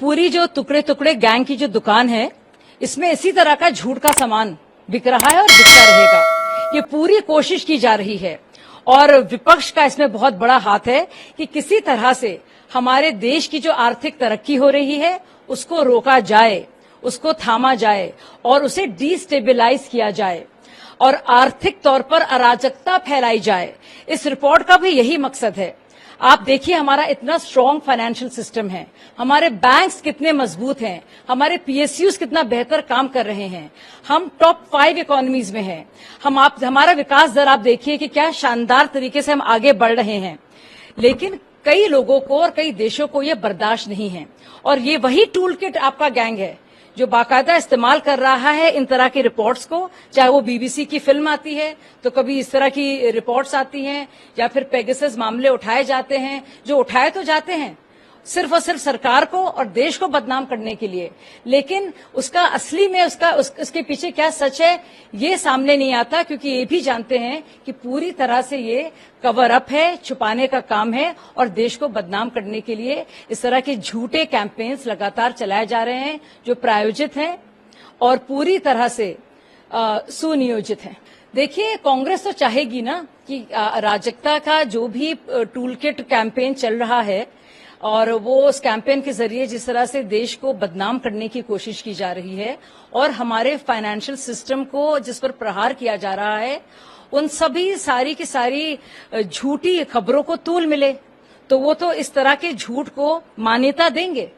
पूरी जो टुकड़े टुकड़े गैंग की जो दुकान है, इसमें इसी तरह का झूठ का सामान बिक रहा है और बिकता रहेगा। ये पूरी कोशिश की जा रही है और विपक्ष का इसमें बहुत बड़ा हाथ है कि किसी तरह से हमारे देश की जो आर्थिक तरक्की हो रही है उसको रोका जाए, उसको थामा जाए और उसे डिस्टेबलाइज किया जाए और आर्थिक तौर पर अराजकता फैलाई जाए। इस रिपोर्ट का भी यही मकसद है। आप देखिए, हमारा इतना स्ट्रांग फाइनेंशियल सिस्टम है, हमारे बैंक्स कितने मजबूत हैं, हमारे पीएसयूज कितना बेहतर काम कर रहे हैं, हम टॉप 5 इकोनॉमीज में हैं, हमारा विकास दर आप देखिए कि क्या शानदार तरीके से हम आगे बढ़ रहे हैं। लेकिन कई लोगों को और कई देशों को ये बर्दाश्त नहीं है और ये वही टूल किट आपका गैंग है जो बाकायदा इस्तेमाल कर रहा है इन तरह की रिपोर्ट्स को। चाहे वो बीबीसी की फिल्म आती है तो कभी इस तरह की रिपोर्ट्स आती हैं या फिर पेगासस मामले उठाए जाते हैं, जो उठाए तो जाते हैं सिर्फ और सिर्फ सरकार को और देश को बदनाम करने के लिए, लेकिन उसका असली में उसके पीछे क्या सच है ये सामने नहीं आता, क्योंकि ये भी जानते हैं कि पूरी तरह से ये कवर अप है, छुपाने का काम है और देश को बदनाम करने के लिए इस तरह के झूठे कैंपेन्स लगातार चलाए जा रहे हैं जो प्रायोजित हैं और पूरी तरह से सुनियोजित हैं। देखिए, कांग्रेस तो चाहेगी ना कि अराजकता का जो भी टूल किट कैंपेन चल रहा है और वो उस कैंपेन के जरिए जिस तरह से देश को बदनाम करने की कोशिश की जा रही है और हमारे फाइनेंशियल सिस्टम को जिस पर प्रहार किया जा रहा है, उन सभी सारी की सारी झूठी खबरों को तूल मिले तो वो तो इस तरह के झूठ को मान्यता देंगे,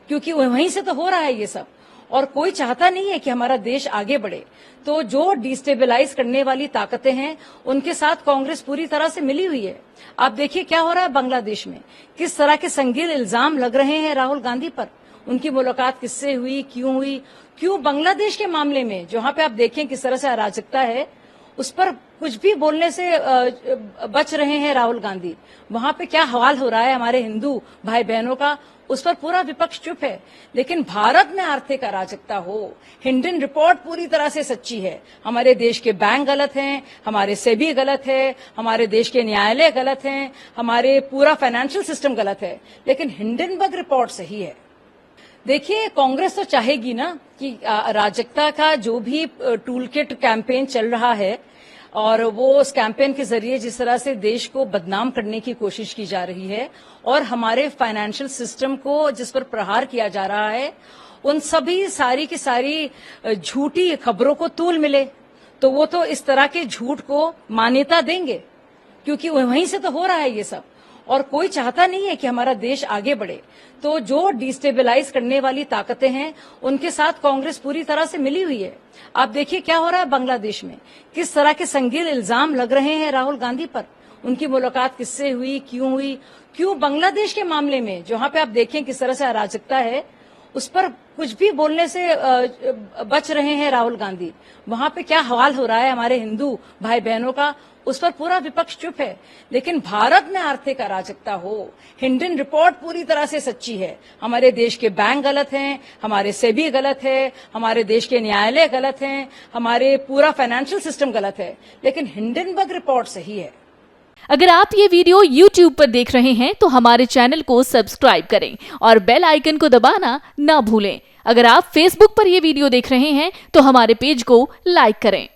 क्योंकि वहीं से तो हो रहा है ये सब और कोई चाहता नहीं है कि हमारा देश आगे बढ़े। तो जो डिस्टेबलाइज करने वाली ताकतें हैं उनके साथ कांग्रेस पूरी तरह से मिली हुई है। आप देखिए क्या हो रहा है बांग्लादेश में, किस तरह के संगीन इल्जाम लग रहे हैं राहुल गांधी पर। उनकी मुलाकात किससे हुई, क्यों बांग्लादेश के मामले में जहां पे आप देखें किस तरह से अराजकता है उस पर कुछ भी बोलने से बच रहे हैं राहुल गांधी। वहां पे क्या हाल हो रहा है हमारे हिंदू भाई बहनों का, उस पर पूरा विपक्ष चुप है। लेकिन भारत में आर्थिक अराजकता हो, हिंडन रिपोर्ट पूरी तरह से सच्ची है। हमारे देश के बैंक गलत हैं, हमारे सेबी गलत है, हमारे देश के न्यायालय गलत हैं, हमारे पूरा फाइनेंशियल सिस्टम गलत है, लेकिन हिंडनबर्ग रिपोर्ट सही है। देखिए, कांग्रेस तो चाहेगी ना कि अराजकता का जो भी टूल किट कैंपेन चल रहा है और वो उस कैंपेन के जरिए जिस तरह से देश को बदनाम करने की कोशिश की जा रही है और हमारे फाइनेंशियल सिस्टम को जिस पर प्रहार किया जा रहा है, उन सभी सारी की सारी झूठी खबरों को तूल मिले तो वो तो इस तरह के झूठ को मान्यता देंगे, क्योंकि वहीं से तो हो रहा है ये सब और कोई चाहता नहीं है कि हमारा देश आगे बढ़े। तो जो डिस्टेबलाइज करने वाली ताकतें हैं उनके साथ कांग्रेस पूरी तरह से मिली हुई है। आप देखिए क्या हो रहा है बांग्लादेश में, किस तरह के संगीन इल्जाम लग रहे हैं राहुल गांधी पर। उनकी मुलाकात किससे हुई, क्यों बांग्लादेश के मामले में जहां पे आप देखें किस तरह से अराजकता है उस पर कुछ भी बोलने से बच रहे हैं राहुल गांधी। वहां पे क्या हाल हो रहा है हमारे हिंदू भाई बहनों का, उस पर पूरा विपक्ष चुप है। लेकिन भारत में आर्थिक अराजकता हो, हिंडन रिपोर्ट पूरी तरह से सच्ची है। हमारे देश के बैंक गलत हैं, हमारे सेबी गलत है, हमारे देश के न्यायालय गलत हैं, हमारे पूरा फाइनेंशियल सिस्टम गलत है, लेकिन हिंडनबर्ग रिपोर्ट सही है। अगर आप ये वीडियो YouTube पर देख रहे हैं तो हमारे चैनल को सब्सक्राइब करें और बेल आइकन को दबाना ना भूलें। अगर आप Facebook पर ये वीडियो देख रहे हैं तो हमारे पेज को लाइक करें।